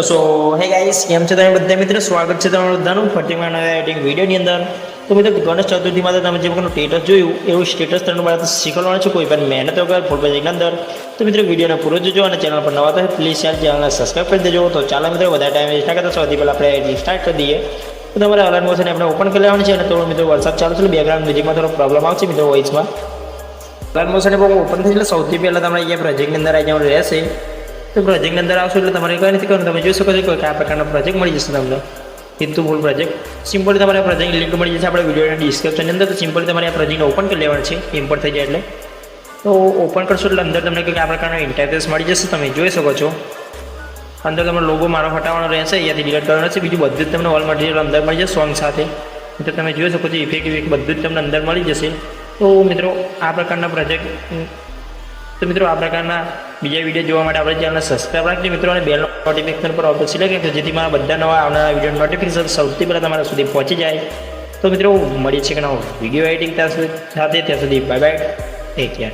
તો હે ગાઈસ કેમ છો તમે બધા મિત્રો સ્વાગત છે તમારું બધાનું ફટીમાં નવા એડિટિંગ વિડીયોની અંદર તો મિત્રો ગણેશ ચતુર્થીમાં તો તમે જે વખતનું સ્ટેટસ જોયું એવું સ્ટેટસ તમને મારે શીખવાડવાનું છે કોઈ પણ મહેનત વગર ફૂલ પ્રોજેક્ટની અંદર તો મિત્રો વિડીયોને પૂરો જોજો અને ચેનલ પર નવા તો પ્લીઝ યાર ચેનલને સબસ્ક્રાઈબ કરી દેજો તો ચાલો મિત્રો વધારે ટાઈમ વેસ્ટ ના કરતા સૌથી પહેલાં આપણે એડિટિંગ સ્ટાર્ટ કરી દઈએ તો તમારે અલર્ટ મોશન આપણે ઓપન કરી લેવાની છે અને થોડું મિત્રો વરસાદ ચાલુ છે બેકગ્રાઉન્ડ મ્યુઝિકમાં થોડો પ્રોબ્લેમ આવશે મિત્રો વોઇસમાં અલર્ટ મોશન ઓપન થઈ એટલે સૌથી પહેલાં તમારે અહીંયા પ્રોજેક્ટની અંદર આવી જવાનું રહેશે તો પ્રોજેક્ટની અંદર આવશો એટલે તમારે કંઈ નથી કરવાનું તમે જોઈ શકો છો કે આ પ્રકારનો પ્રોજેક્ટ મળી જશે તમને હિતુ ફૂલ પ્રોજેક્ટ સિમ્પલી તમારે પ્રોજેક્ટ લિંક મળી જશે આપણે વિડીયોના ડિસ્ક્રિપ્શનની અંદર તો સિમ્પલી તમારે આ પ્રોજેક્ટને ઓપન કરી લેવાનું છે ઇમ્પોર્ટ થઈ જાય એટલે તો ઓપન કરશો એટલે અંદર તમને કંઈક આ પ્રકારનો ઇન્ટરફેસ મળી જશે તમે જોઈ શકો છો અંદર તમારો લોગો મારો હટાવવાનો રહેશે અહીંયાથી ડિલીટ કરવાનો છે બીજું બધું જ તમને ઓલ મટીરિયલ અંદર મળી જશે સોંગ સાથે તો તમે જોઈ શકો છો ઇફેક્ટ બધું જ તમને અંદર મળી જશે તો મિત્રો આ પ્રકારના પ્રોજેક્ટ તો મિત્રો આ પ્રકારના બીજા વિડીયો જોવા માટે આપણે ચેનલને સબસ્ક્રાઈબ રાખજો મિત્રો અને બેલ નોટિફિકેશન પર ઓપ્શન સિલેક્ટ કરજો જેથી મારા બધા નવા આવનારા વિડીયો નોટિફિકેશન સૌથી પહેલાં તમારા સુધી પહોંચી જાય તો મિત્રો મળીએ છીએ કે નવો વિડીયો એડિટિંગ સાથે ત્યાં સુધી બાય બાય ટેક કેર.